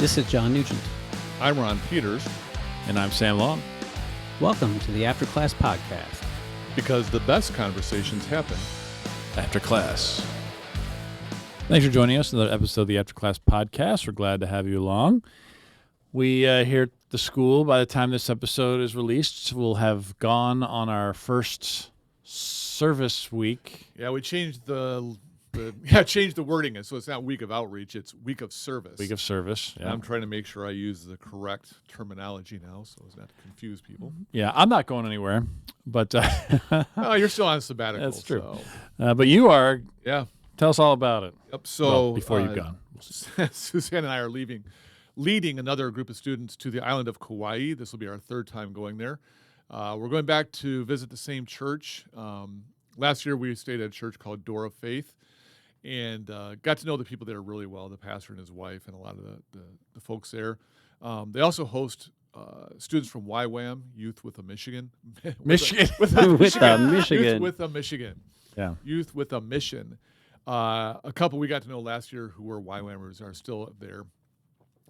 This is John Nugent. I'm Ron Peters. And I'm Sam Long. Welcome to the After Class Podcast. Because the best conversations happen after class. Thanks for joining us in another episode of the After Class Podcast. We're glad to have you along. We here at the school, by the time this episode is released, will have gone on our first service week. Yeah, we changed the wording, and so it's not week of outreach; it's week of service. Week of service. Yeah. And I'm trying to make sure I use the correct terminology now, so as not to confuse people. Yeah, I'm not going anywhere, but Oh, you're still on sabbatical. That's true. So. But you are. Yeah. Tell us all about it. Yep. So before you've gone, Suzanne and I are leading another group of students to the island of Kauai. This will be our third time going there. We're going back to visit the same church. Last year we stayed at a church called Door of Faith, and got to know the people there really well, the pastor and his wife and a lot of the folks there. They also host students from YWAM, Youth with a Michigan. Michigan. With a Michigan. Youth with a Michigan. Yeah. Youth with a mission. A couple we got to know last year who were YWAMers are still there.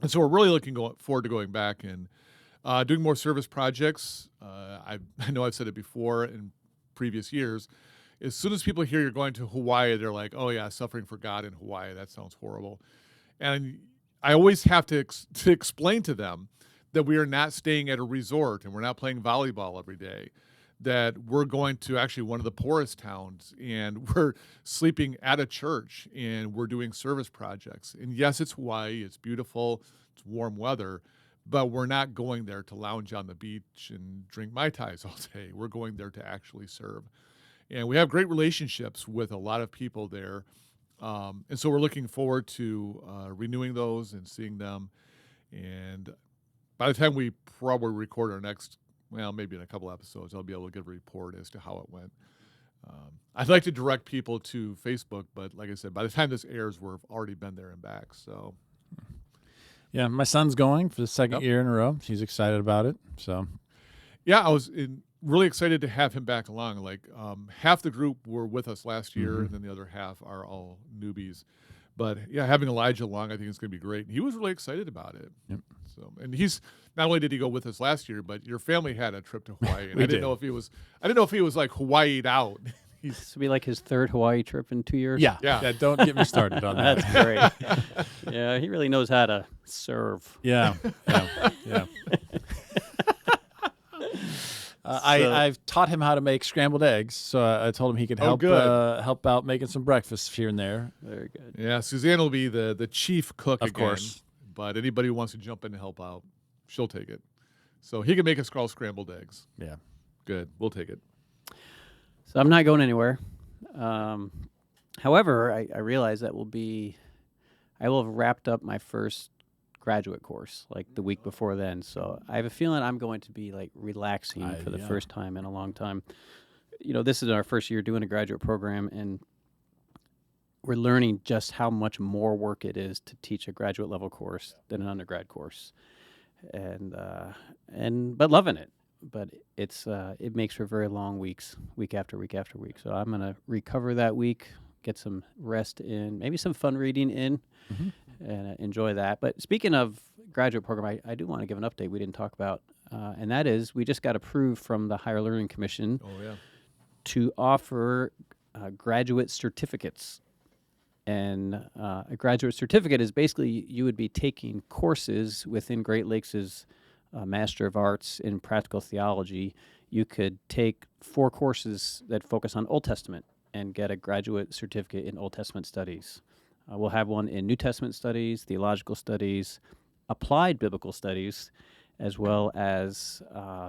And so we're really looking forward to going back and doing more service projects. I know I've said it before in previous years. As soon as people hear you're going to Hawaii, they're like, oh, yeah, suffering for God in Hawaii. That sounds horrible. And I always have to explain to them that we are not staying at a resort and we're not playing volleyball every day, that we're going to actually one of the poorest towns and we're sleeping at a church and we're doing service projects. And yes, it's Hawaii. It's beautiful. It's warm weather. But we're not going there to lounge on the beach and drink Mai Tais all day. We're going there to actually serve. And we have great relationships with a lot of people there. And so we're looking forward to renewing those and seeing them. And by the time we probably record our next, well, maybe in a couple episodes, I'll be able to give a report as to how it went. I'd like to direct people to Facebook, but like I said, by the time this airs, we've already been there and back. So, Yeah, my son's going for the second year in a row. He's excited about it. So, yeah, I was really excited to have him back along. Like half the group were with us last year, and then the other half are all newbies. But yeah, having Elijah along, I think it's going to be great. And he was really excited about it. Yep. So, and he's not only did he go with us last year, but your family had a trip to Hawaii, and I didn't know if he was like Hawaii'd out. This will be like his third Hawaii trip in 2 years. Yeah. Don't get me started on that. That's great. Yeah, he really knows how to serve. Yeah. I've taught him how to make scrambled eggs, so I told him he could help out making some breakfast here and there. Very good. Yeah, Suzanne will be the chief cook Of again, course. but anybody who wants to jump in and help out, she'll take it. So he can make us all scrambled eggs. Yeah. Good, we'll take it. So I'm not going anywhere. However, I realize I will have wrapped up my first graduate course like the week before then. So I have a feeling I'm going to be like relaxing for the first time in a long time. You know, this is our first year doing a graduate program, and we're learning just how much more work it is to teach a graduate level course than an undergrad course, but loving it. But it makes for very long weeks, week after week after week. So I'm going to recover that week, get some rest in, maybe some fun reading in, and enjoy that. But speaking of graduate program, I do want to give an update we didn't talk about, and that is we just got approved from the Higher Learning Commission to offer graduate certificates. And a graduate certificate is basically you would be taking courses within Great Lakes' Master of Arts in Practical Theology. You could take 4 courses that focus on Old Testament and get a graduate certificate in Old Testament studies. We'll have one in New Testament studies, theological studies, applied biblical studies, as well as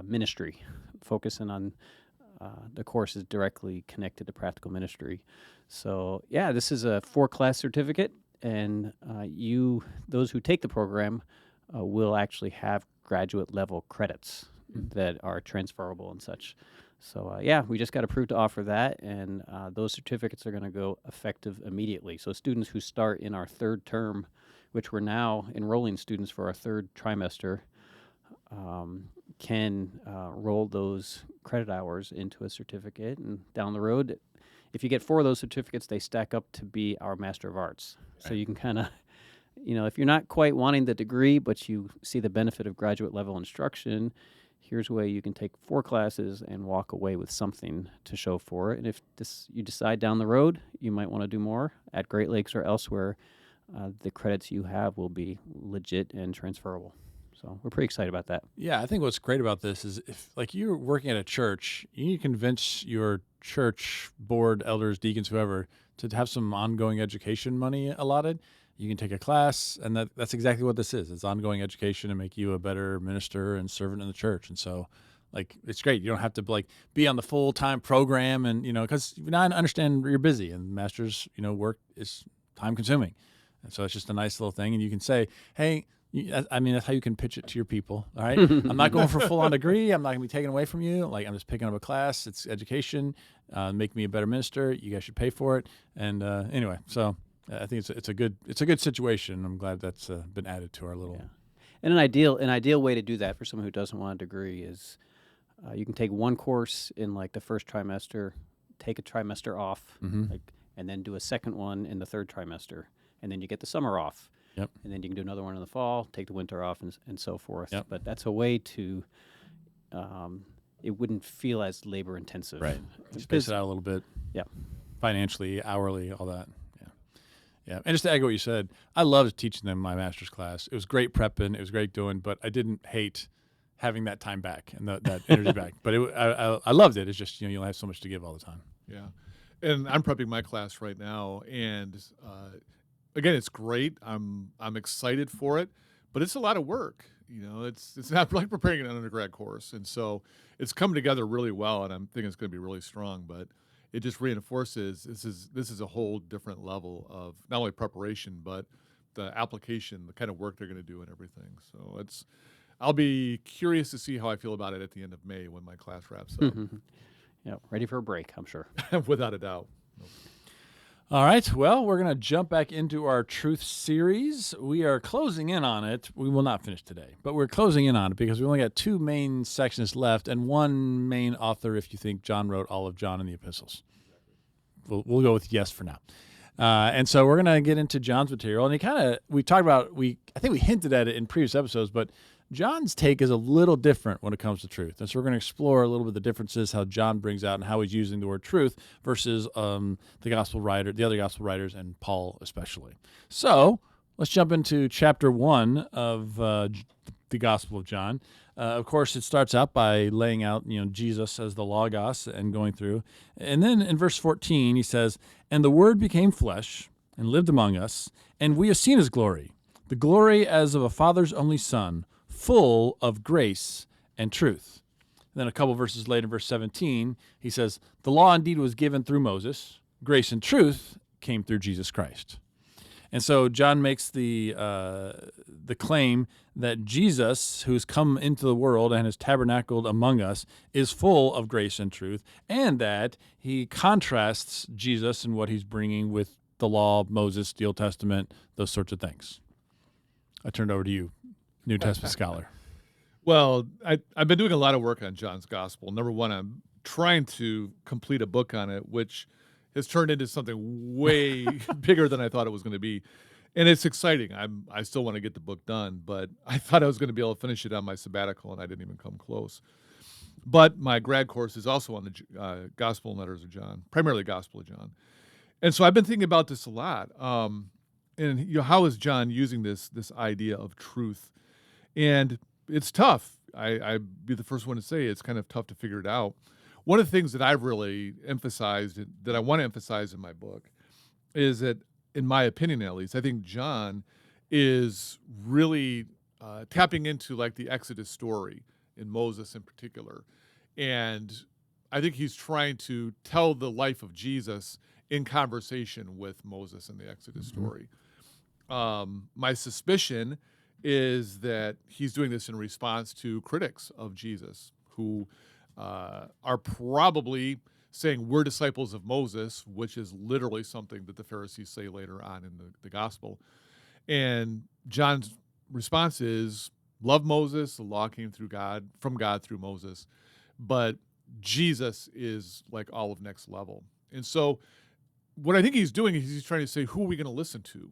ministry, focusing on the courses directly connected to practical ministry. So, yeah, this is a 4-class certificate, and those who take the program will actually have graduate level credits that are transferable and such. So, we just got approved to offer that, and those certificates are going to go effective immediately. So students who start in our third term, which we're now enrolling students for our third trimester, can roll those credit hours into a certificate, and down the road, if you get 4 of those certificates, they stack up to be our Master of Arts. So you can kind of if you're not quite wanting the degree, but you see the benefit of graduate level instruction, here's a way you can take 4 classes and walk away with something to show for it. And if you decide down the road you might want to do more at Great Lakes or elsewhere, the credits you have will be legit and transferable. So we're pretty excited about that. Yeah, I think what's great about this is if, like, you're working at a church, you need to convince your church board, elders, deacons, whoever, to have some ongoing education money allotted. You can take a class, and that's exactly what this is. It's ongoing education to make you a better minister and servant in the church. And so, like, it's great. You don't have to, be on the full-time program and, because now I understand you're busy and master's, work is time-consuming. And so it's just a nice little thing. And you can say, hey, that's how you can pitch it to your people. All right. I'm not going for a full-on degree. I'm not going to be taken away from you. I'm just picking up a class. It's education. Make me a better minister. You guys should pay for it. And anyway, so I think it's a good situation. I'm glad that's been added to our little. Yeah. And an ideal way to do that for someone who doesn't want a degree is you can take one course in the first trimester, take a trimester off, Mm-hmm. and then do a second one in the third trimester, and then you get the summer off. Yep. And then you can do another one in the fall, take the winter off, and so forth. Yep. But that's a way to, it wouldn't feel as labor intensive. Right. Space it out a little bit. Yeah. Financially, hourly, all that. Yeah. Yeah. And just to echo what you said, I loved teaching them my master's class. It was great prepping. It was great doing, but I didn't hate having that time back and that energy back. But I loved it. It's just, you'll have so much to give all the time. Yeah. And I'm prepping my class right now, and again, it's great. I'm excited for it, but it's a lot of work. It's not like preparing an undergrad course, and so it's coming together really well. And I'm thinking it's going to be really strong. But it just reinforces this is a whole different level of not only preparation but the application, the kind of work they're going to do, and everything. So I'll be curious to see how I feel about it at the end of May when my class wraps up. Yeah, ready for a break, I'm sure. Without a doubt. All right. Well, we're going to jump back into our truth series. We are closing in on it. We will not finish today, but we're closing in on it because we only got 2 main sections left and 1 main author if you think John wrote all of John in the epistles. We'll go with yes for now. And so we're going to get into John's material. And we talked about, I think we hinted at it in previous episodes, but John's take is a little different when it comes to truth. And so we're going to explore a little bit of the differences, how John brings out and how he's using the word truth versus the other gospel writers, and Paul especially. So let's jump into chapter 1 of the Gospel of John. Of course, it starts out by laying out, Jesus as the Logos and going through. And then in verse 14, he says, "And the Word became flesh and lived among us, and we have seen his glory, the glory as of a father's only son, full of grace and truth." And then a couple verses later, in verse 17, he says, "The law indeed was given through Moses. Grace and truth came through Jesus Christ." And so John makes the claim that Jesus, who's come into the world and has tabernacled among us, is full of grace and truth, and that he contrasts Jesus and what he's bringing with the law, Moses, the Old Testament, those sorts of things. I turn it over to you, New Testament scholar. Well, I've been doing a lot of work on John's Gospel. Number one, I'm trying to complete a book on it, which has turned into something way bigger than I thought it was going to be. And it's exciting. I still want to get the book done, but I thought I was going to be able to finish it on my sabbatical, and I didn't even come close. But my grad course is also on the Gospel and Letters of John, primarily Gospel of John. And so I've been thinking about this a lot. And how is John using this idea of truth? And it's tough. I'd be the first one to say it's kind of tough to figure it out. One of the things that I've really emphasized, that I want to emphasize in my book, is that, in my opinion at least, I think John is really tapping into the Exodus story in Moses in particular. And I think he's trying to tell the life of Jesus in conversation with Moses in the Exodus story. My suspicion is that he's doing this in response to critics of Jesus who are probably saying we're disciples of Moses, which is literally something that the Pharisees say later on in the gospel. And John's response is, love Moses, the law came from God through Moses, but Jesus is all of next level. And so what I think he's doing is he's trying to say, who are we going to listen to?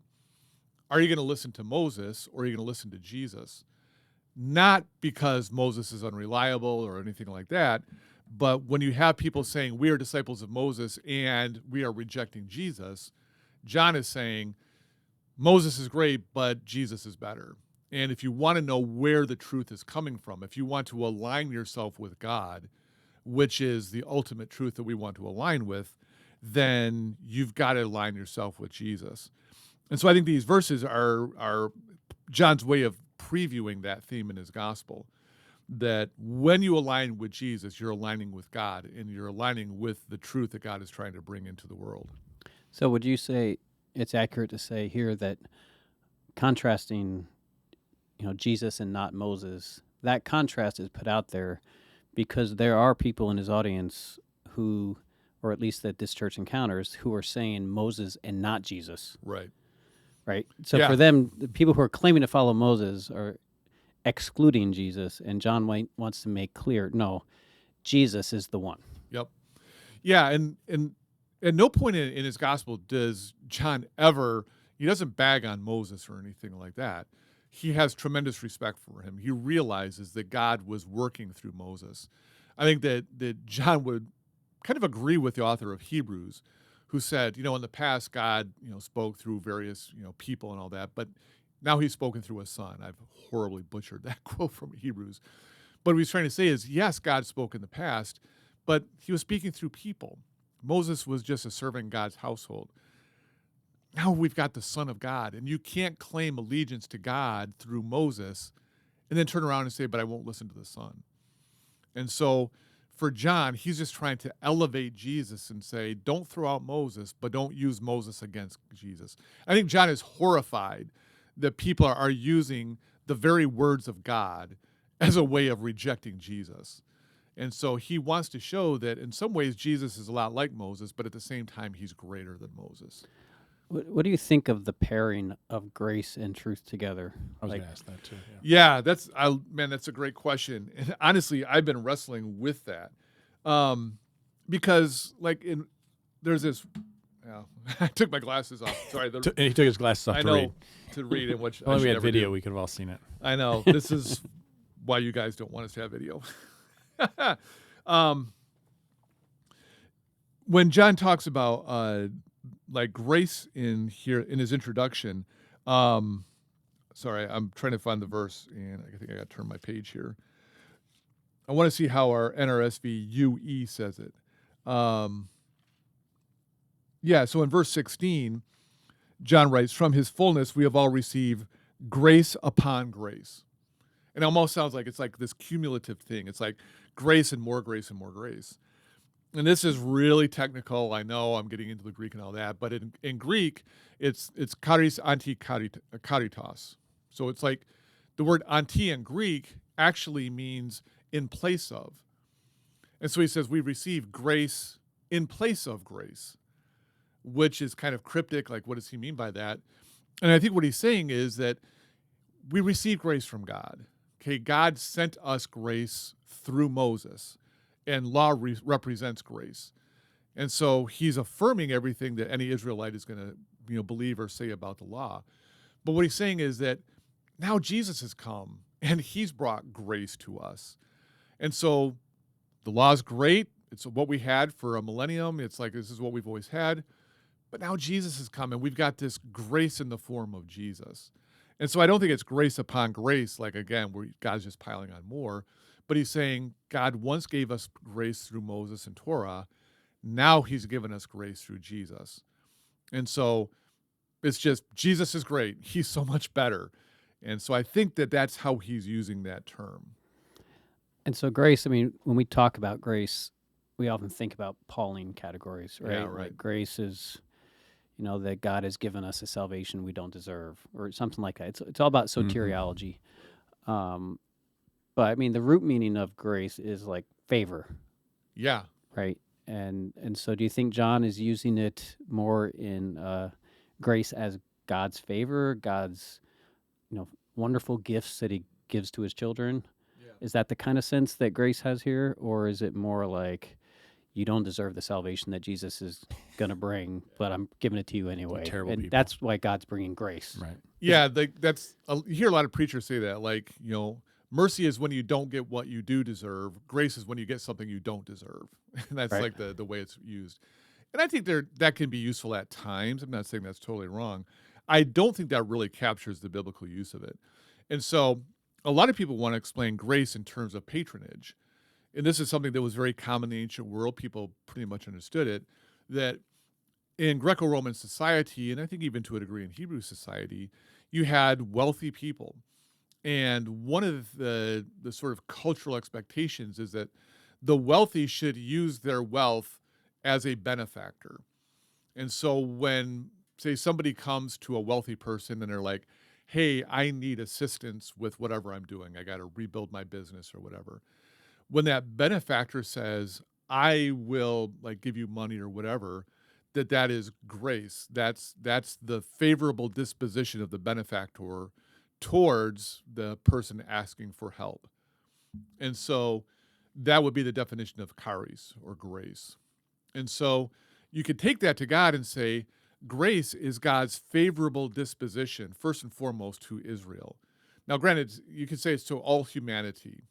are you going to listen to Moses or are you going to listen to Jesus? Not because Moses is unreliable or anything like that, but when you have people saying we are disciples of Moses and we are rejecting Jesus, John is saying Moses is great, but Jesus is better. And if you want to know where the truth is coming from, if you want to align yourself with God, which is the ultimate truth that we want to align with, then you've got to align yourself with Jesus. And so I think these verses are John's way of previewing that theme in his gospel, that when you align with Jesus, you're aligning with God and you're aligning with the truth that God is trying to bring into the world. So would you say it's accurate to say here that contrasting, Jesus and not Moses, that contrast is put out there because there are people in his audience who, or at least that this church encounters, who are saying Moses and not Jesus. Right. Right. So for them, the people who are claiming to follow Moses are excluding Jesus, and John wants to make clear, no, Jesus is the one. Yep. Yeah, and at no point in his gospel does John ever, he doesn't bag on Moses or anything like that. He has tremendous respect for him. He realizes that God was working through Moses. I think that John would kind of agree with the author of Hebrews, who said, in the past, God, spoke through various, people and all that, but now he's spoken through a son. I've horribly butchered that quote from Hebrews. But what he's trying to say is, yes, God spoke in the past, but he was speaking through people. Moses was just a servant in God's household. Now we've got the Son of God, and you can't claim allegiance to God through Moses and then turn around and say, but I won't listen to the Son. And so for John, he's just trying to elevate Jesus and say, don't throw out Moses, but don't use Moses against Jesus. I think John is horrified that people are using the very words of God as a way of rejecting Jesus. And so he wants to show that in some ways Jesus is a lot like Moses, but at the same time he's greater than Moses. What do you think of the pairing of grace and truth together? I was going to ask that too. Yeah, that's a great question. And honestly, I've been wrestling with that because there's this. I took my glasses off. Sorry, he took his glasses off to read. To read, in which we had video, we could have all seen it. I know. This is why you guys don't want us to have video. When John talks about grace in here in his introduction, sorry, I'm trying to find the verse, and I think I got to turn my page here. I want to see how our NRSV UE says it. So in verse 16, John writes, from his fullness we have all received grace upon grace. It almost sounds like it's like this cumulative thing. It's like grace and more grace and more grace. And this is really technical. I know I'm getting into the Greek and all that, but in Greek, it's charis anti charitas. So it's like the word anti in Greek actually means in place of. And so he says we receive grace in place of grace, which is kind of cryptic. Like, what does he mean by that? And I think what he's saying is that we receive grace from God. Okay, God sent us grace through Moses, and law represents grace. And so he's affirming everything that any Israelite is going to believe or say about the law. But what he's saying is that now Jesus has come, and he's brought grace to us. And so the law is great. It's what we had for a millennium. It's like this is what we've always had. But now Jesus has come, and we've got this grace in the form of Jesus. And so I don't think it's grace upon grace, like, again, where God's just piling on more. But he's saying God once gave us grace through Moses and Torah. Now he's given us grace through Jesus. And so it's just Jesus is great. He's so much better. And so I think that that's how he's using that term. And so grace, I mean, when we talk about grace, we often think about Pauline categories, right? Yeah, right. Like grace is, that God has given us a salvation we don't deserve, or something like that. It's all about soteriology. But I mean, the root meaning of grace is like favor. Yeah. Right. And so do you think John is using it more in grace as God's favor, God's, wonderful gifts that he gives to his children? Yeah. Is that the kind of sense that grace has here? Or is it more like you don't deserve the salvation that Jesus is going to bring, but I'm giving it to you anyway? Terrible and people. That's why God's bringing grace. Right. Yeah, you hear a lot of preachers say that, like, mercy is when you don't get what you do deserve. Grace is when you get something you don't deserve. And that's Right. like the way it's used. And I think that can be useful at times. I'm not saying that's totally wrong. I don't think that really captures the biblical use of it. And so a lot of people want to explain grace in terms of patronage. And this is something that was very common in the ancient world. People pretty much understood it, that in Greco-Roman society, and I think even to a degree in Hebrew society, you had wealthy people. And one of the sort of cultural expectations is that the wealthy should use their wealth as a benefactor. And so when, say, somebody comes to a wealthy person and they're like, hey, I need assistance with whatever I'm doing, I got to rebuild my business or whatever. When that benefactor says, I will like give you money or whatever, that is grace. That's the favorable disposition of the benefactor towards the person asking for help. And so that would be the definition of charis or grace. And so you could take that to God and say, grace is God's favorable disposition, first and foremost, to Israel. Now, granted, you could say it's to all humanity,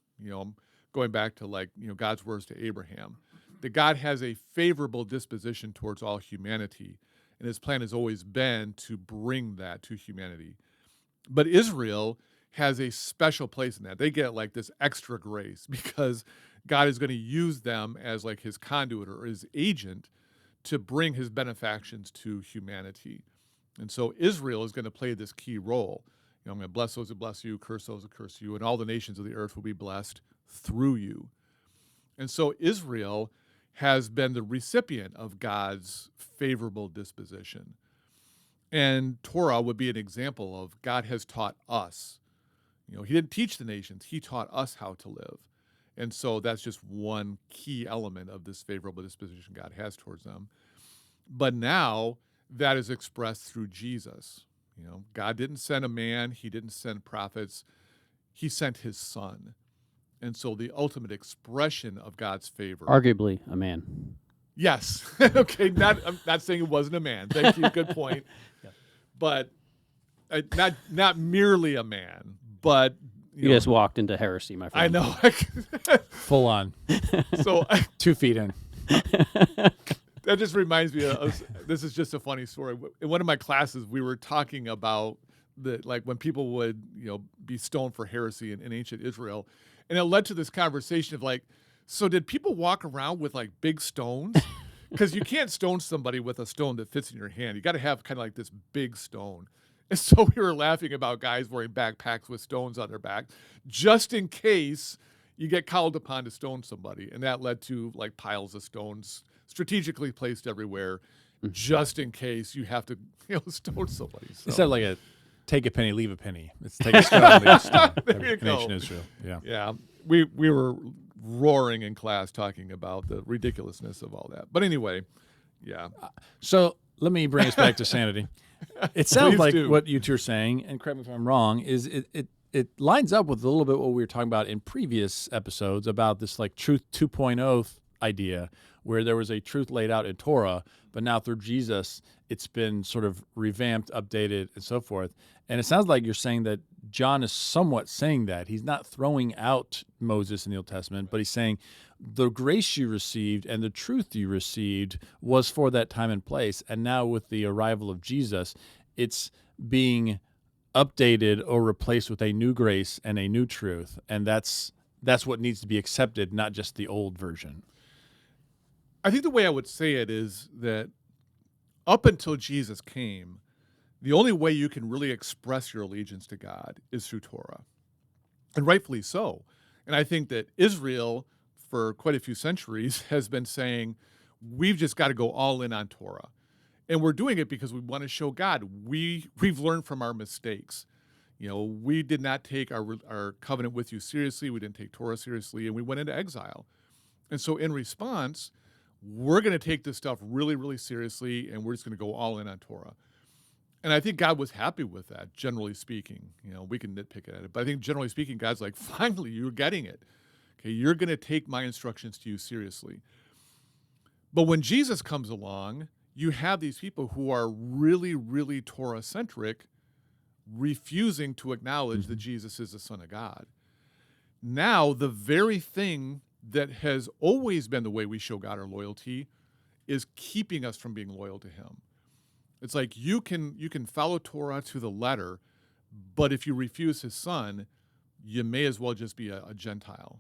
going back to God's words to Abraham, that God has a favorable disposition towards all humanity. And his plan has always been to bring that to humanity. But Israel has a special place in that. They get like this extra grace because God is going to use them as like his conduit or his agent to bring his benefactions to humanity. And so Israel is going to play this key role. I'm going to bless those who bless you, curse those who curse you, and all the nations of the earth will be blessed through you. And so Israel has been the recipient of God's favorable disposition. And Torah would be an example of God has taught us. He didn't teach the nations, he taught us how to live. And so that's just one key element of this favorable disposition God has towards them. But now that is expressed through Jesus. God didn't send a man, he didn't send prophets, he sent his son. And so the ultimate expression of God's favor. Arguably a man. Yes. Okay, I'm not saying it wasn't a man. Thank you, good point. Yeah. But not merely a man, but You just walked into heresy, my friend. I know. Full on. So 2 feet in. that just reminds me of this is just a funny story. In one of my classes, we were talking about when people would be stoned for heresy in ancient Israel, and it led to this conversation of so did people walk around with like big stones? Because you can't stone somebody with a stone that fits in your hand. You got to have kind of like this big stone. And so we were laughing about guys wearing backpacks with stones on their back, just in case you get called upon to stone somebody. And that led to like piles of stones strategically placed everywhere, just in case you have to stone somebody. So. Instead of like a take a penny, leave a penny. It's take a stone, leave a stone. There you go. Ancient Israel. Yeah. Yeah. We were roaring in class talking about the ridiculousn's of all that. But anyway, yeah. So let me bring us back to sanity. It sounds Please like do. what you two are saying, and correct me if I'm wrong, is it lines up with a little bit what we were talking about in previous episodes about this like truth 2.0 idea, where there was a truth laid out in Torah, but now through Jesus, it's been sort of revamped, updated, and so forth. And it sounds like you're saying that John is somewhat saying that. He's not throwing out Moses in the Old Testament, but he's saying the grace you received and the truth you received was for that time and place. And now with the arrival of Jesus, it's being updated or replaced with a new grace and a new truth. And that's what needs to be accepted, not just the old version. I think the way I would say it is that up until Jesus came, the only way you can really express your allegiance to God is through Torah, and rightfully so. And I think that Israel, for quite a few centuries, has been saying, we've just got to go all in on Torah. And we're doing it because we want to show God we've learned from our mistakes. We did not take our covenant with you seriously. We didn't take Torah seriously, and we went into exile. And so in response, we're going to take this stuff really, really seriously, and we're just going to go all in on Torah. And I think God was happy with that, generally speaking. We can nitpick at it, but I think generally speaking, God's like, finally, you're getting it. Okay, you're going to take my instructions to you seriously. But when Jesus comes along, you have these people who are really, really Torah-centric refusing to acknowledge that Jesus is the Son of God. Now, the very thing that has always been the way we show God our loyalty is keeping us from being loyal to him. It's like you can follow Torah to the letter, but if you refuse his son, you may as well just be a Gentile.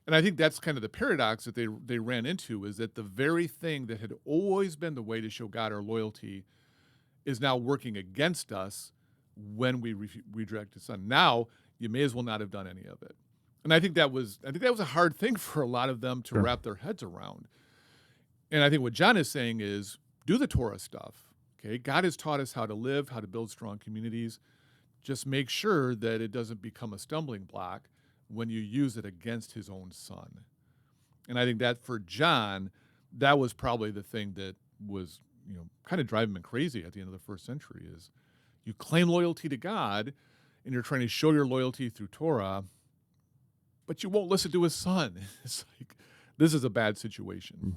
And I think that's kind of the paradox that they ran into, is that the very thing that had always been the way to show God our loyalty is now working against us when we reject his son. Now, you may as well not have done any of it. And I think that was a hard thing for a lot of them to wrap their heads around. And I think what John is saying is, do the Torah stuff. Okay, God has taught us how to live, how to build strong communities. Just make sure that it doesn't become a stumbling block when you use it against his own son. And I think that for John, that was probably the thing that was, kind of driving him crazy at the end of the first century, is you claim loyalty to God and you're trying to show your loyalty through Torah, but you won't listen to his son. It's like, this is a bad situation.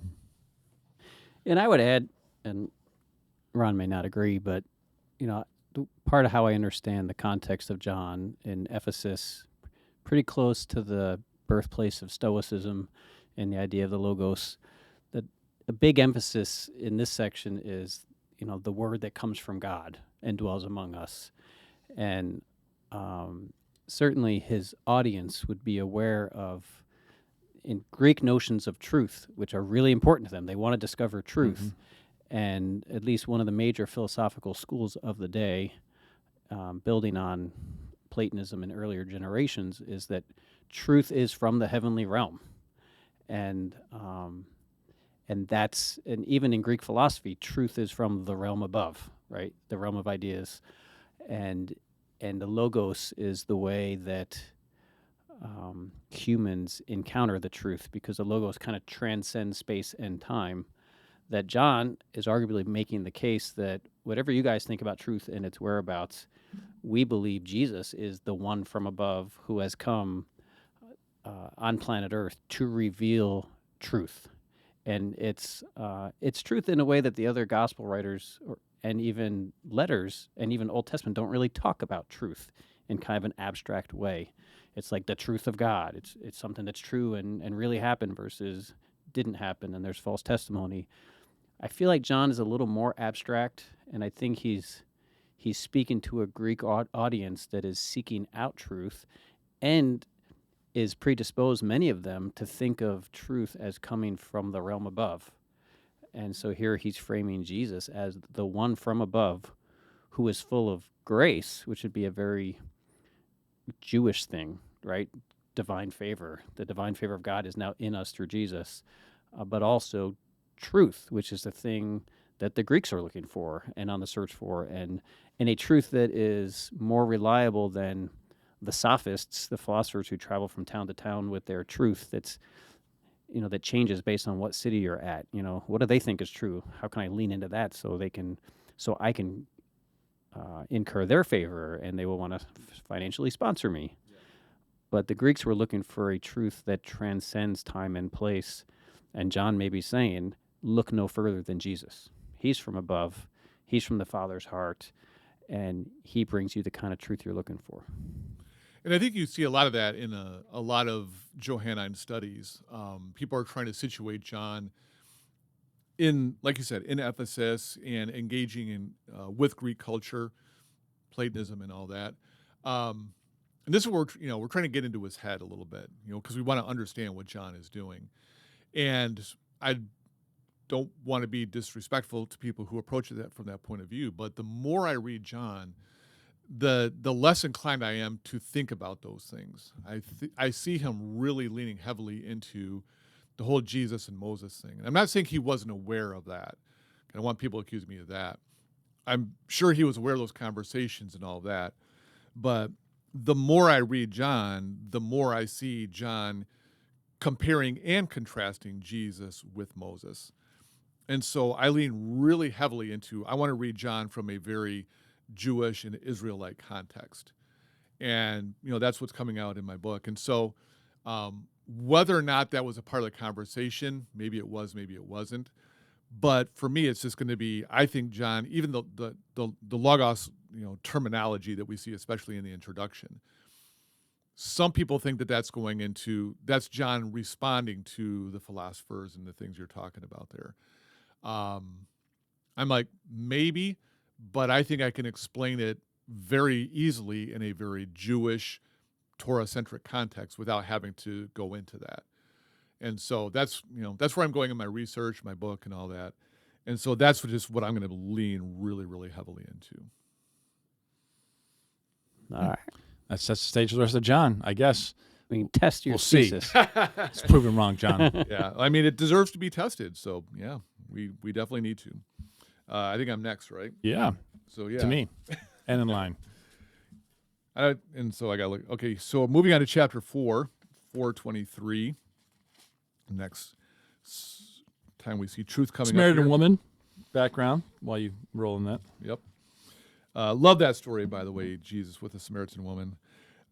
And I would add, and Ron may not agree, but part of how I understand the context of John in Ephesus, pretty close to the birthplace of Stoicism and the idea of the Logos, that a big emphasis in this section is, the word that comes from God and dwells among us. And certainly his audience would be aware of, in Greek, notions of truth, which are really important to them. They want to discover truth. And at least one of the major philosophical schools of the day, building on Platonism in earlier generations, is that truth is from the heavenly realm. And even in Greek philosophy, truth is from the realm above, right? The realm of ideas. And the Logos is the way that humans encounter the truth, because the Logos kind of transcends space and time. That John is arguably making the case that whatever you guys think about truth and its whereabouts, we believe Jesus is the one from above who has come on planet Earth to reveal truth. And it's truth in a way that the other gospel writers and even letters and even Old Testament don't really talk about truth in kind of an abstract way. It's like the truth of God. It's something that's true and really happened versus didn't happen, and there's false testimony. I feel like John is a little more abstract, and I think he's speaking to a Greek audience that is seeking out truth and is predisposed, many of them, to think of truth as coming from the realm above. And so here he's framing Jesus as the one from above who is full of grace, which would be a very Jewish thing, right? Divine favor. The divine favor of God is now in us through Jesus, but also truth, which is the thing that the Greeks are looking for and on the search for, and a truth that is more reliable than the sophists, the philosophers who travel from town to town with their truth that's, that changes based on what city you're at. What do they think is true? How can I lean into that so I can incur their favor, and they will want to financially sponsor me. Yeah. But the Greeks were looking for a truth that transcends time and place, and John may be saying, look no further than Jesus. He's from above. He's from the Father's heart, and he brings you the kind of truth you're looking for. And I think you see a lot of that in a lot of Johannine studies. People are trying to situate John in, like you said, in Ephesus and engaging in with Greek culture, Platonism, and all that. And this is where we're trying to get into his head a little bit, because we want to understand what John is doing. And I don't want to be disrespectful to people who approach it from that point of view, but the more I read John, the less inclined I am to think about those things. I see him really leaning heavily into the whole Jesus and Moses thing. And I'm not saying he wasn't aware of that. I don't want people to accuse me of that. I'm sure he was aware of those conversations and all of that. But the more I read John, the more I see John comparing and contrasting Jesus with Moses. And so I lean really heavily into, I want to read John from a very Jewish and Israelite context. And, that's what's coming out in my book. And so whether or not that was a part of the conversation, maybe it was, maybe it wasn't. But for me, it's just going to be, I think, John, even the logos, terminology that we see, especially in the introduction, some people think that that's John responding to the philosophers and the things you're talking about there. I'm like, maybe, but I think I can explain it very easily in a very Jewish, Torah-centric context without having to go into that. And so that's where I'm going in my research, my book, and all that. And so that's just what I'm going to lean really, really heavily into. All right. That sets the stage for the rest of John, I guess. We can test your We'll see. thesis. It's proven wrong, John. Yeah, I mean, it deserves to be tested. So, yeah, we definitely need to. I think I'm next, right? Yeah, So, yeah. to me. And in line. And so I got to look. Okay, so moving on to chapter 4:23. Next time we see truth coming Samaritan up here. woman background while you roll in that. Yep. Love that story, by the way, Jesus with the Samaritan woman.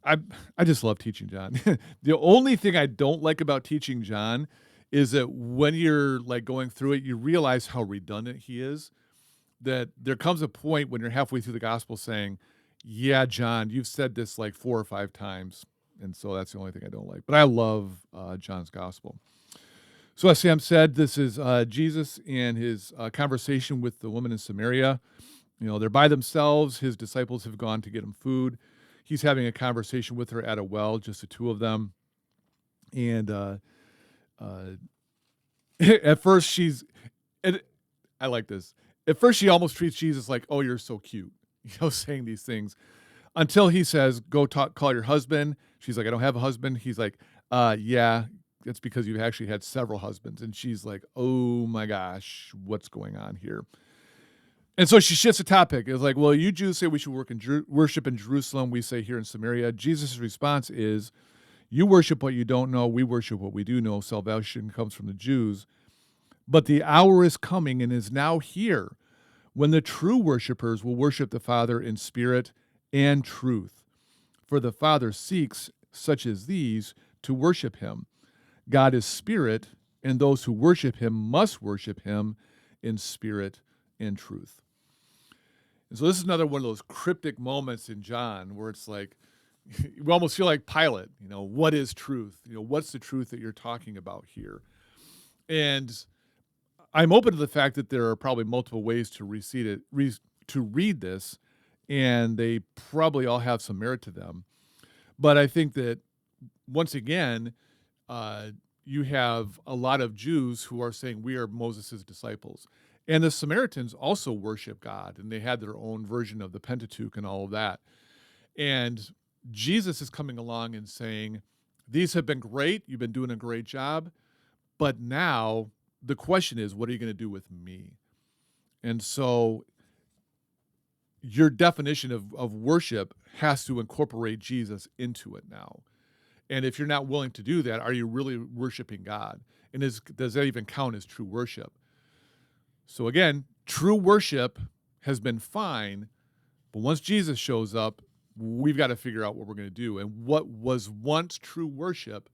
I just love teaching John. The only thing I don't like about teaching John is that when you're like going through it, you realize how redundant he is. That there comes a point when you're halfway through the gospel saying, yeah, John, you've said this like 4 or 5 times. And so that's the only thing I don't like. But I love John's gospel. So as Sam said, this is Jesus and his conversation with the woman in Samaria. They're by themselves. His disciples have gone to get him food. He's having a conversation with her at a well, just the two of them. And at first I like this. At first she almost treats Jesus like, oh, you're so cute, saying these things. Until he says, go call your husband. She's like, I don't have a husband. He's like, yeah, it's because you've actually had several husbands. And she's like, oh my gosh, what's going on here? And so she shifts the topic. It's like, well, you Jews say we should worship in Jerusalem. We say here in Samaria. Jesus' response is, you worship what you don't know. We worship what we do know. Salvation comes from the Jews. But the hour is coming and is now here when the true worshipers will worship the Father in spirit and truth. For the Father seeks such as these to worship him. God is spirit, and those who worship him must worship him in spirit and truth. And so this is another one of those cryptic moments in John where it's like, we almost feel like Pilate, what is truth? What's the truth that you're talking about here? And I'm open to the fact that there are probably multiple ways to read this, and they probably all have some merit to them. But I think that, once again, you have a lot of Jews who are saying we are Moses' disciples. And the Samaritans also worship God, and they had their own version of the Pentateuch and all of that. And Jesus is coming along and saying, these have been great, you've been doing a great job, but now the question is, what are you going to do with me? And so your definition of worship has to incorporate Jesus into it now. And if you're not willing to do that, are you really worshiping God? And does that even count as true worship? So again, true worship has been fine, but once Jesus shows up, we've got to figure out what we're going to do. And what was once true worship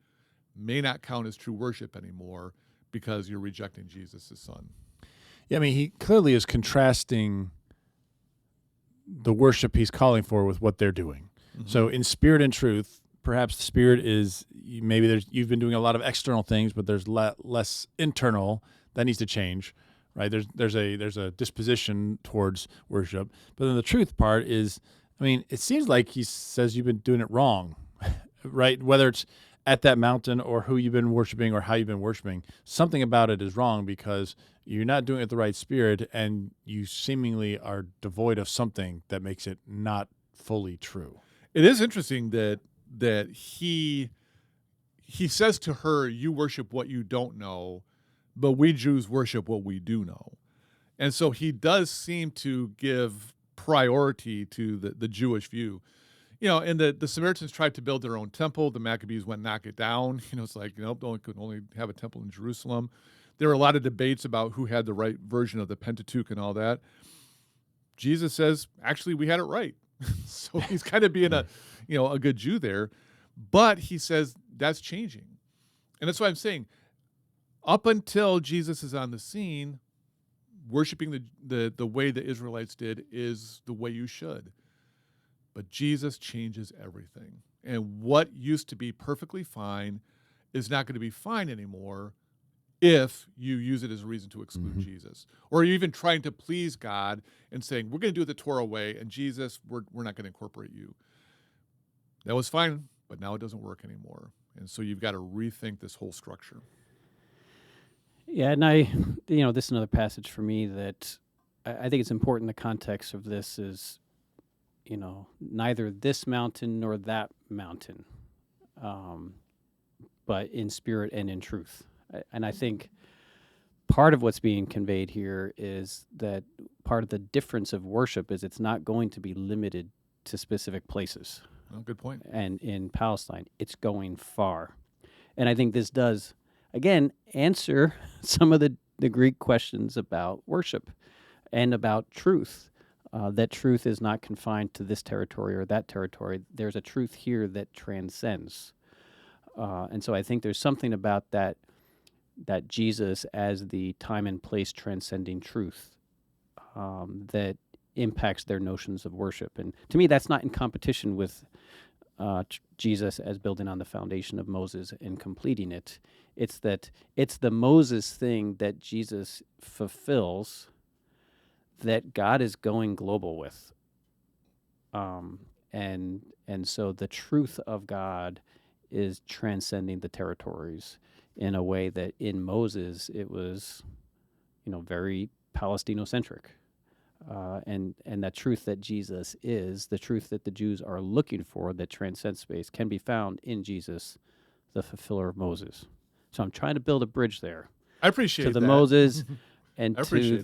may not count as true worship anymore because you're rejecting Jesus, his son. Yeah, I mean, he clearly is contrasting the worship he's calling for with what they're doing. Mm-hmm. So in spirit and truth, perhaps the spirit is maybe you've been doing a lot of external things, but there's less internal that needs to change, right? There's a disposition towards worship, but then the truth part is, I mean, it seems like he says you've been doing it wrong, right? Whether it's at that mountain or who you've been worshiping or how you've been worshiping, something about it is wrong because you're not doing it with the right spirit and you seemingly are devoid of something that makes it not fully true. It is interesting that he says to her, you worship what you don't know, but we Jews worship what we do know. And so he does seem to give priority to the Jewish view. And the Samaritans tried to build their own temple. The Maccabees went knock it down. It's like, could only have a temple in Jerusalem. There were a lot of debates about who had the right version of the Pentateuch and all that. Jesus says, actually, we had it right. So he's kind of being a good Jew there. But he says that's changing. And that's why I'm saying, up until Jesus is on the scene, worshiping the way the Israelites did is the way you should. But Jesus changes everything. And what used to be perfectly fine is not going to be fine anymore if you use it as a reason to exclude Jesus. Or you're even trying to please God and saying, we're going to do it the Torah way, and Jesus, we're not going to incorporate you. That was fine, but now it doesn't work anymore. And so you've got to rethink this whole structure. Yeah, and this is another passage for me that I think it's important. The context of this is, neither this mountain nor that mountain, but in spirit and in truth. And I think part of what's being conveyed here is that part of the difference of worship is it's not going to be limited to specific places. Oh, good point. And in Palestine, it's going far. And I think this does, again, answer some of the Greek questions about worship and about truth. That truth is not confined to this territory or that territory. There's a truth here that transcends. And so I think there's something about that Jesus as the time and place transcending truth that impacts their notions of worship. And to me, that's not in competition with Jesus as building on the foundation of Moses and completing it. It's the Moses thing that Jesus fulfills that God is going global with. And so the truth of God is transcending the territories in a way that in Moses it was, very Palestinocentric. And that truth that Jesus is, the truth that the Jews are looking for that transcends space, can be found in Jesus, the fulfiller of Moses. So I'm trying to build a bridge there. I appreciate to the that. Moses and to it.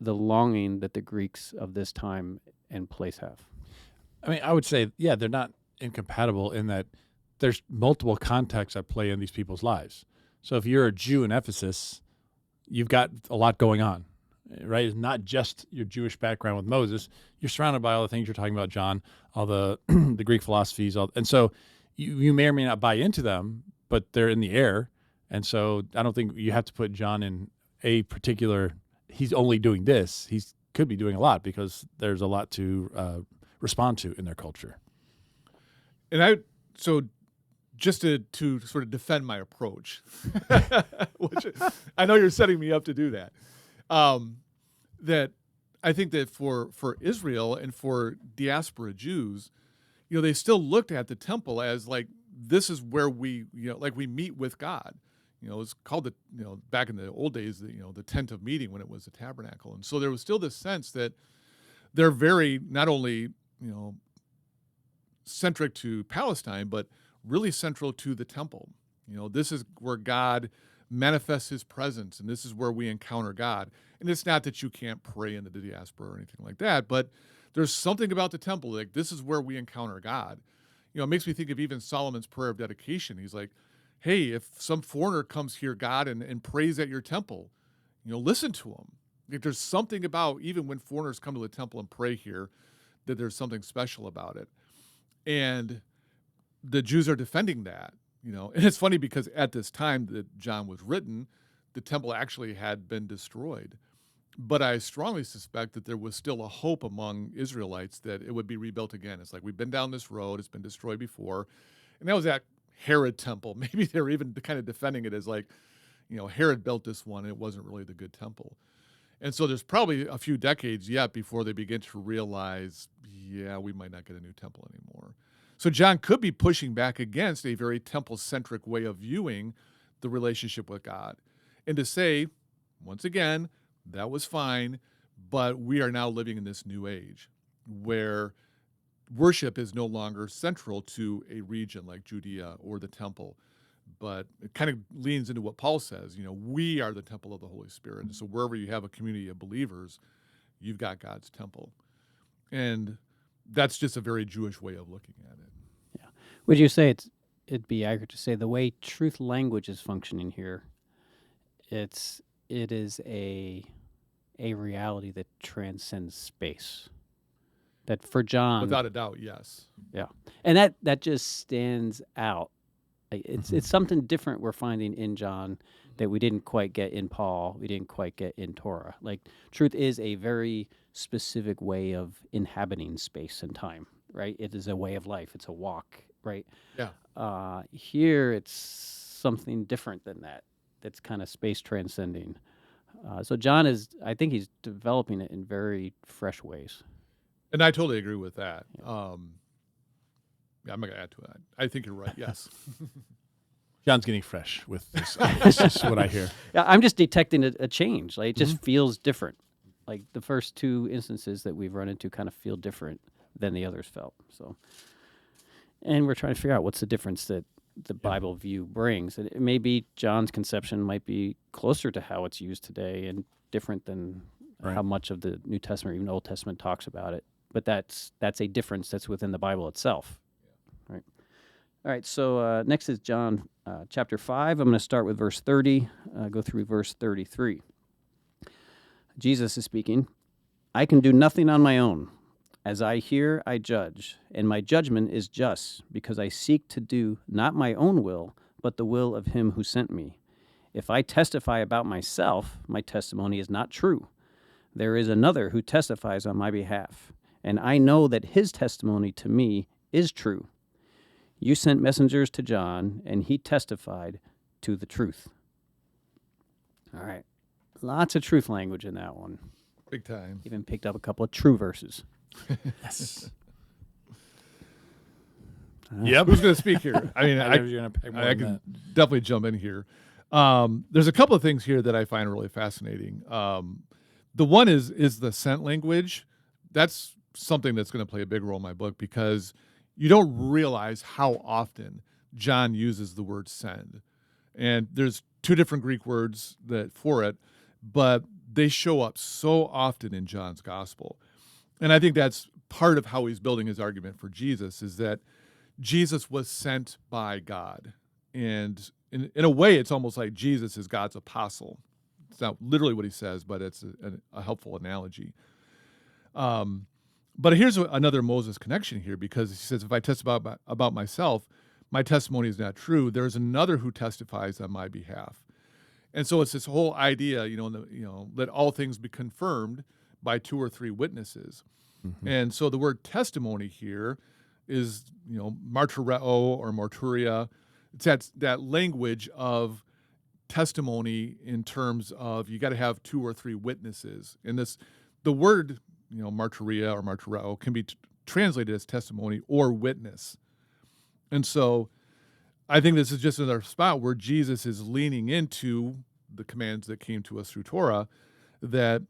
the longing that the Greeks of this time and place have. I mean, I would say, yeah, they're not incompatible in that there's multiple contexts at play in these people's lives. So if you're a Jew in Ephesus, you've got a lot going on, right? It's not just your Jewish background with Moses. You're surrounded by all the things you're talking about, John, all the the Greek philosophies. And so you may or may not buy into them, but they're in the air. And so I don't think you have to put John in a particular, he's only doing this. He could be doing a lot because there's a lot to respond to in their culture. And so just to sort of defend my approach, which I know you're setting me up to do that, that I think that for Israel and for diaspora Jews, they still looked at the temple as like, this is where we meet with God. It's called back in the old days, the tent of meeting when it was a tabernacle. And so there was still this sense that they're very, not only, centric to Palestine, but really central to the temple. This is where God manifests his presence, and this is where we encounter God. And it's not that you can't pray in the diaspora or anything like that, but there's something about the temple, like this is where we encounter God. It makes me think of even Solomon's prayer of dedication. He's like, hey, if some foreigner comes here, God, and prays at your temple, listen to him. Like, there's something about, even when foreigners come to the temple and pray here, that there's something special about it. And the Jews are defending that, and it's funny because at this time that John was written, the temple actually had been destroyed. But I strongly suspect that there was still a hope among Israelites that it would be rebuilt again. It's like, we've been down this road, it's been destroyed before. And that was at Herod temple. Maybe they're even kind of defending it as like, Herod built this one and it wasn't really the good temple. And so there's probably a few decades yet before they begin to realize, yeah, we might not get a new temple anymore. So John could be pushing back against a very temple-centric way of viewing the relationship with God. And to say, once again, that was fine, but we are now living in this new age where worship is no longer central to a region like Judea or the temple, but it kind of leans into what Paul says, we are the temple of the Holy Spirit. And so wherever you have a community of believers, you've got God's temple. And that's just a very Jewish way of looking at it. Yeah. Would you say it'd be accurate to say the way truth language is functioning here, it is a reality that transcends space? That for John, without a doubt, yes. Yeah. And that just stands out Like it's something different we're finding in John that we didn't quite get in Paul, we didn't quite get in Torah. Like truth is a very specific way of inhabiting space and time, right? It is a way of life. It's a walk, right? Yeah. Here it's something different than that. That's kind of space transcending. So John I think he's developing it in very fresh ways. And I totally agree with that. Yeah, I'm not going to add to that. I think you're right. Yes. John's getting fresh with this. This is what I hear. Yeah, I'm just detecting a change. Like it just feels different. Like the first two instances that we've run into kind of feel different than the others felt. So, and we're trying to figure out what's the difference that the Bible view brings. And it may be John's conception might be closer to how it's used today and different than how much of the New Testament or even Old Testament talks about it. But that's a difference that's within the Bible itself. Right. All right, so next is John chapter 5. I'm going to start with verse 30, go through verse 33. Jesus is speaking, I can do nothing on my own. As I hear, I judge, and my judgment is just, because I seek to do not my own will, but the will of him who sent me. If I testify about myself, my testimony is not true. There is another who testifies on my behalf, and I know that his testimony to me is true. You sent messengers to John, and he testified to the truth. All right. Lots of truth language in that one. Big time. Even picked up a couple of true verses. Yes. Yep. Who's going to speak here? I mean, I can definitely jump in here. There's a couple of things here that I find really fascinating. The one is the sent language. That's something that's going to play a big role in my book because you don't realize how often John uses the word send. And there's two different Greek words for it, but they show up so often in John's gospel. And I think that's part of how he's building his argument for Jesus is that Jesus was sent by God. And in a way, it's almost like Jesus is God's apostle. It's not literally what he says, but it's a helpful analogy. But here's another Moses connection here, because he says, if I testify about myself, my testimony is not true. There's another who testifies on my behalf. And so it's this whole idea, let all things be confirmed by two or three witnesses. Mm-hmm. And so the word testimony here is, martyreo or marturia. It's that language of testimony in terms of you got to have two or three witnesses. And the word, martyria or martyreo can be translated as testimony or witness. And so I think this is just another spot where Jesus is leaning into the commands that came to us through Torah that,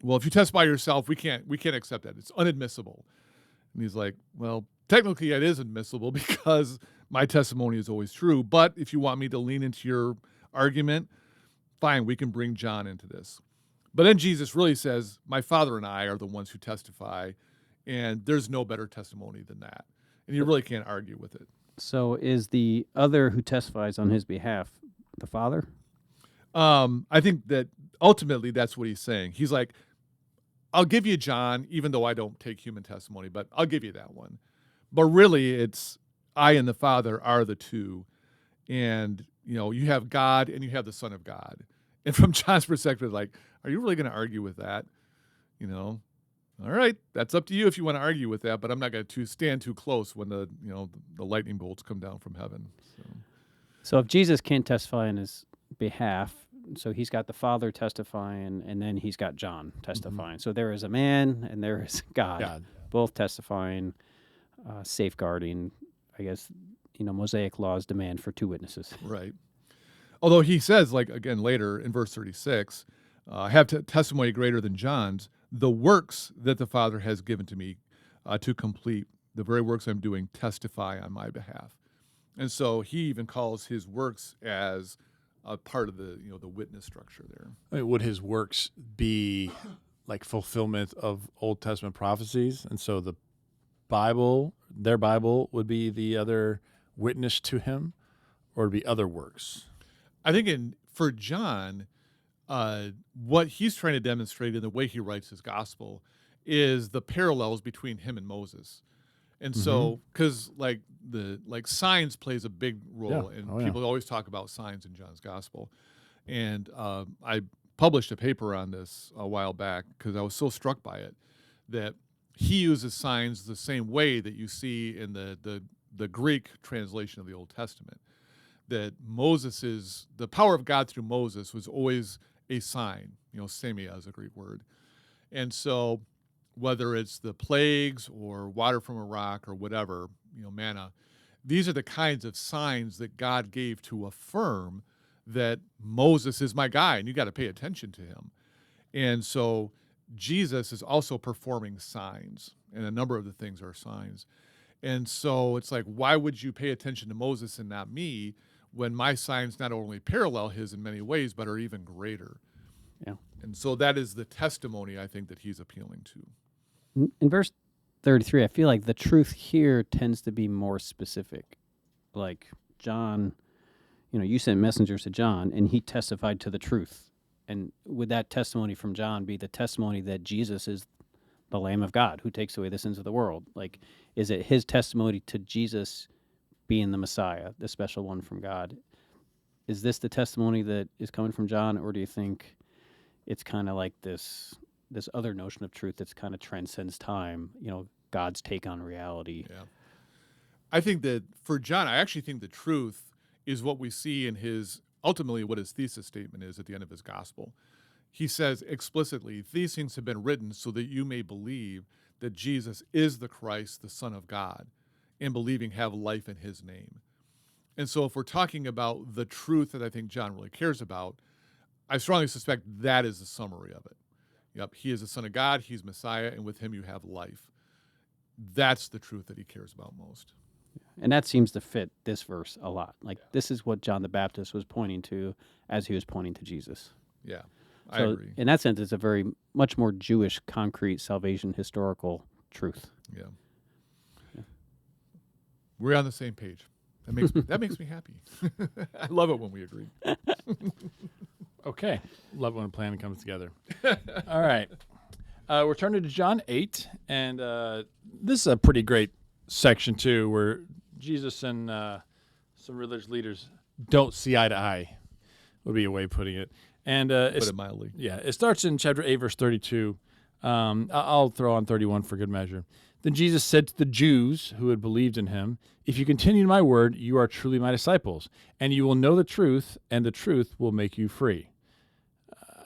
well, if you testify yourself, we can't accept that. It's unadmissible. And he's like, well, technically it is admissible because my testimony is always true. But if you want me to lean into your argument, fine, we can bring John into this. But then Jesus really says, my Father and I are the ones who testify, and there's no better testimony than that. And you really can't argue with it. So is the other who testifies on his behalf the Father? I think that ultimately that's what he's saying. He's like, I'll give you John, even though I don't take human testimony, but I'll give you that one. But really, it's I and the Father are the two. And, you have God and you have the Son of God. And from John's perspective, like, are you really going to argue with that? All right, that's up to you if you want to argue with that, but I'm not going to stand too close when the lightning bolts come down from heaven. So if Jesus can't testify on his behalf, so he's got the Father testifying, and then he's got John testifying. Mm-hmm. So there is a man and there is God. Both testifying, safeguarding, I guess, Mosaic laws demand for two witnesses. Right. Although he says, like, again, later in verse 36, I have testimony greater than John's, the works that the Father has given to me to complete, the very works I'm doing, testify on my behalf. And so he even calls his works as a part of the witness structure there. I mean, would his works be like fulfillment of Old Testament prophecies? And so the Bible, their Bible, would be the other witness to him, or would it be other works? I think for John, what he's trying to demonstrate in the way he writes his gospel is the parallels between him and Moses. And so, because like signs plays a big role, Yeah. and people always talk about signs in John's gospel. And I published a paper on this a while back because I was so struck by it that he uses signs the same way that you see in the Greek translation of the Old Testament. That the power of God through Moses was always a sign, semia is a Greek word. And so whether it's the plagues or water from a rock or whatever, manna, these are the kinds of signs that God gave to affirm that Moses is my guy and you got to pay attention to him. And so Jesus is also performing signs, and a number of the things are signs. And so it's like, why would you pay attention to Moses and not me when my signs not only parallel his in many ways, but are even greater? Yeah. And so that is the testimony I think that he's appealing to. In verse 33, I feel like the truth here tends to be more specific. Like John, you sent messengers to John, and he testified to the truth. And would that testimony from John be the testimony that Jesus is the Lamb of God who takes away the sins of the world? Like, is it his testimony to Jesus being the Messiah, the special one from God? Is this the testimony that is coming from John, or do you think it's kind of like this other notion of truth that's kind of transcends time, God's take on reality? Yeah. I think that for John, I actually think the truth is what we see in ultimately what his thesis statement is at the end of his gospel. He says explicitly, these things have been written so that you may believe that Jesus is the Christ, the Son of God, and believing have life in his name. And so if we're talking about the truth that I think John really cares about, I strongly suspect that is the summary of it. Yep, he is the Son of God, he's Messiah, and with him you have life. That's the truth that he cares about most. And that seems to fit this verse a lot. Like, this is what John the Baptist was pointing to as he was pointing to Jesus. Yeah, So I agree. in that sense, it's a very much more Jewish, concrete salvation historical truth. Yeah. We're on the same page. That makes me happy. I love it when we agree. Okay. Love when a plan comes together. All right. We're turning to John 8, and this is a pretty great section, too, where Jesus and some religious leaders don't see eye to eye, would be a way of putting it. And Put it mildly. Yeah, it starts in chapter 8, verse 32. I'll throw on 31 for good measure. Then Jesus said to the Jews who had believed in him, "If you continue in my word, you are truly my disciples, and you will know the truth, and the truth will make you free."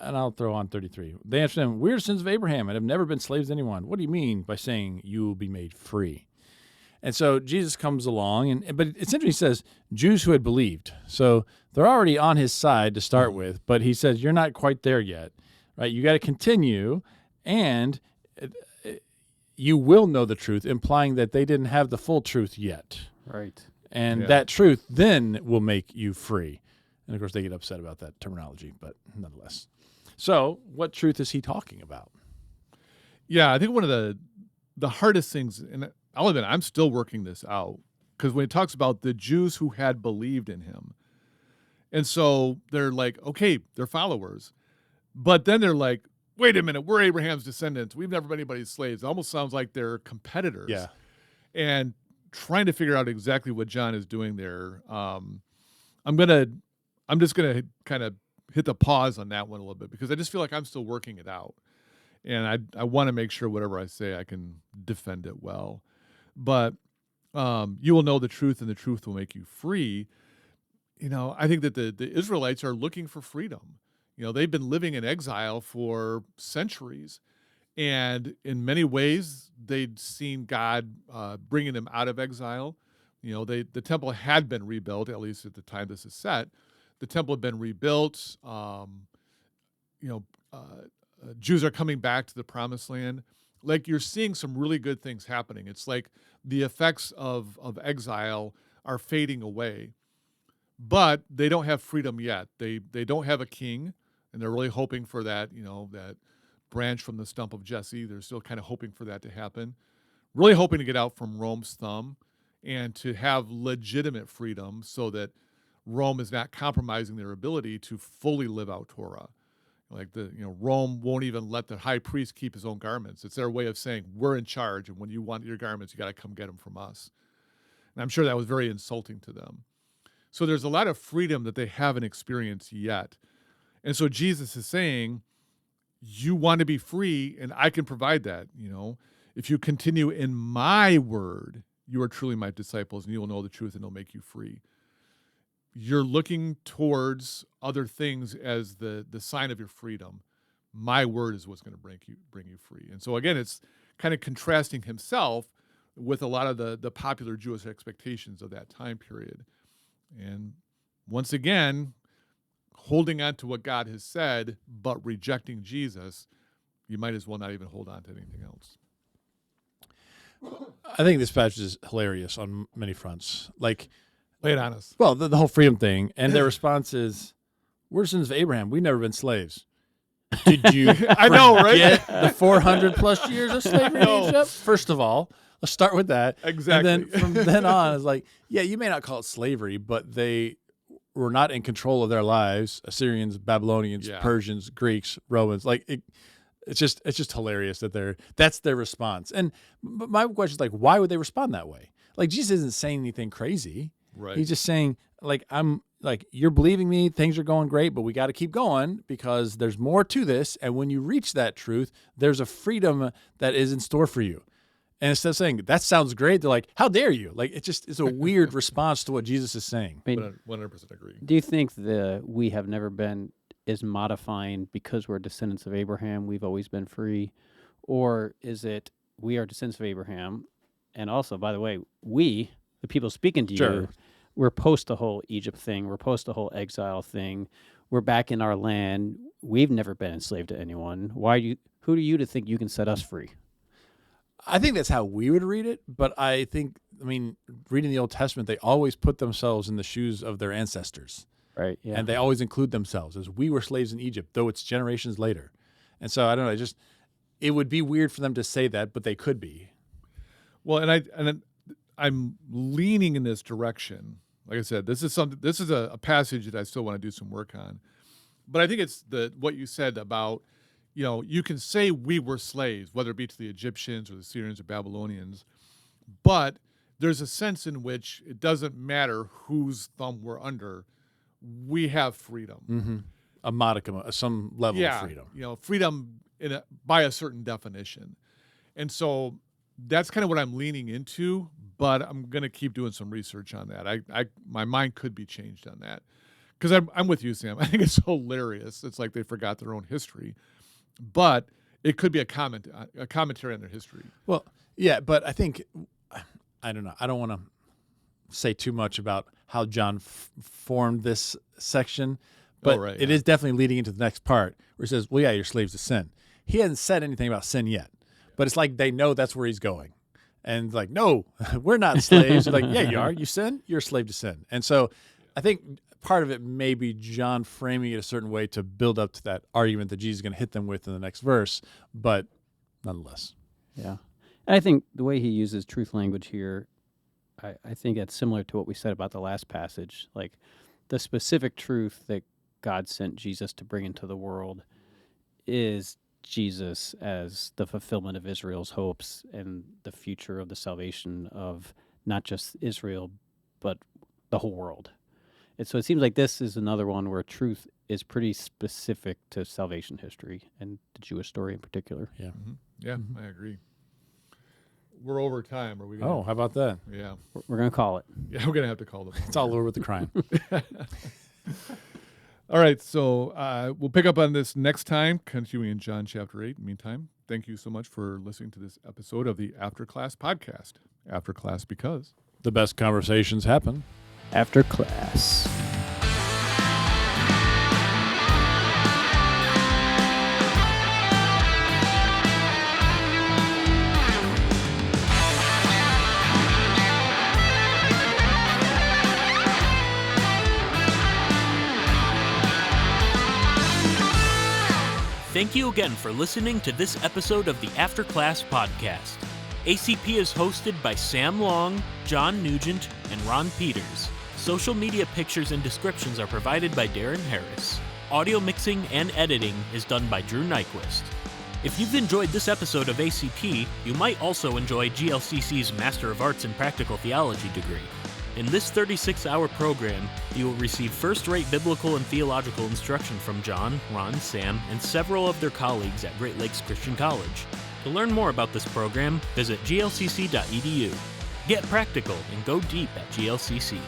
And I'll throw on 33. They answered him, "We are sons of Abraham and have never been slaves to anyone. What do you mean by saying you will be made free?" And so Jesus comes along, but it's interesting. He says, Jews who had believed. So they're already on his side to start with, but he says, you're not quite there yet, right? You got to continue, and you will know the truth, implying that they didn't have the full truth yet. Right. And that truth then will make you free. And, of course, they get upset about that terminology, but nonetheless. So what truth is he talking about? Yeah, I think one of the hardest things, and I'll admit I'm still working this out, because when he talks about the Jews who had believed in him, and so they're like, okay, they're followers, but then they're like, wait a minute, we're Abraham's descendants. We've never been anybody's slaves. It almost sounds like they're competitors. Yeah. And trying to figure out exactly what John is doing there. I'm just gonna kind of hit the pause on that one a little bit, because I just feel like I'm still working it out, and I want to make sure whatever I say I can defend it well. But you will know the truth, and the truth will make you free. I think that the Israelites are looking for freedom. They've been living in exile for centuries, and in many ways they'd seen God bringing them out of exile. The temple had been rebuilt, at least at the time this is set. The temple had been rebuilt. Jews are coming back to the promised land. Like, you're seeing some really good things happening. It's like the effects of exile are fading away, but they don't have freedom yet. They don't have a king, and they're really hoping for that, that branch from the stump of Jesse. They're still kind of hoping for that to happen. Really hoping to get out from Rome's thumb and to have legitimate freedom so that Rome is not compromising their ability to fully live out Torah. Like Rome won't even let the high priest keep his own garments. It's their way of saying we're in charge, and when you want your garments, you got to come get them from us. And I'm sure that was very insulting to them. So there's a lot of freedom that they haven't experienced yet. And so Jesus is saying, you want to be free, and I can provide that. If you continue in my word, you are truly my disciples, and you will know the truth, and it'll make you free. You're looking towards other things as the sign of your freedom. My word is what's going to bring you free. And so again, it's kind of contrasting himself with a lot of the popular Jewish expectations of that time period. And once again, holding on to what God has said, but rejecting Jesus, you might as well not even hold on to anything else. I think this passage is hilarious on many fronts. Like, lay it on us. Well, the whole freedom thing, and their response is, "We're sons of Abraham. We've never been slaves." Did you? I know, right? Get the 400 plus years of slavery in Egypt. First of all, let's start with that. Exactly. And then from then on, it's like, yeah, you may not call it slavery, but they were not in control of their lives. Assyrians, Babylonians, Persians, Greeks, Romans. Like it's just hilarious that that's their response. And my question is like, why would they respond that way? Like Jesus isn't saying anything crazy. Right. He's just saying, like, you're believing me, things are going great, but we got to keep going because there's more to this. And when you reach that truth, there's a freedom that is in store for you. And instead of saying, that sounds great, they're like, how dare you? Like, it's a weird response to what Jesus is saying. I mean, 100% agree. Do you think the we have never been is modifying because we're descendants of Abraham, we've always been free? Or is it we are descendants of Abraham? And also, by the way, we, the people speaking to you, we're post the whole Egypt thing. We're post the whole exile thing. We're back in our land. We've never been enslaved to anyone. Who are you to think you can set us free? I think that's how we would read it. But I mean, reading the Old Testament, they always put themselves in the shoes of their ancestors. Right. Yeah. And they always include themselves as we were slaves in Egypt, though it's generations later. And so I don't know. It would be weird for them to say that, but they could be. Well, and I'm leaning in this direction. Like I said, this is a passage that I still want to do some work on. But I think it's what you said about, you can say we were slaves, whether it be to the Egyptians or the Syrians or Babylonians, but there's a sense in which it doesn't matter whose thumb we're under. We have freedom. Mm-hmm. A modicum, some level of freedom. Freedom by a certain definition. And so that's kind of what I'm leaning into, but I'm going to keep doing some research on that. My mind could be changed on that. Because I'm with you, Sam. I think it's hilarious. It's like they forgot their own history. But it could be a commentary on their history. Well, yeah, but I think, I don't know. I don't want to say too much about how John formed this section, but it is definitely leading into the next part where he says, well, yeah, you're slaves to sin. He hasn't said anything about sin yet, but it's like they know that's where he's going. And like, no, we're not slaves. They're like, yeah, you are. You sin, you're a slave to sin. And so I think part of it may be John framing it a certain way to build up to that argument that Jesus is going to hit them with in the next verse, but nonetheless. Yeah. And I think the way he uses truth language here, I think it's similar to what we said about the last passage. Like the specific truth that God sent Jesus to bring into the world is Jesus as the fulfillment of Israel's hopes and the future of the salvation of not just Israel, but the whole world. And so it seems like this is another one where truth is pretty specific to salvation history and the Jewish story in particular. Yeah. Mm-hmm. Yeah, I agree. We're over time. Are we? How about that? Yeah. We're going to call it. Yeah, we're going to have to call them. It's all over with the crime. All right, so we'll pick up on this next time, continuing in John chapter 8. Meantime, thank you so much for listening to this episode of the After Class podcast. After Class because the best conversations happen after class. Thank you again for listening to this episode of the After Class podcast. ACP is hosted by Sam Long, John Nugent, and Ron Peters. Social media pictures and descriptions are provided by Darren Harris. Audio mixing and editing is done by Drew Nyquist. If you've enjoyed this episode of ACP, you might also enjoy GLCC's Master of Arts in Practical Theology degree. In this 36-hour program, you will receive first-rate biblical and theological instruction from John, Ron, Sam, and several of their colleagues at Great Lakes Christian College. To learn more about this program, visit glcc.edu. Get practical and go deep at GLCC.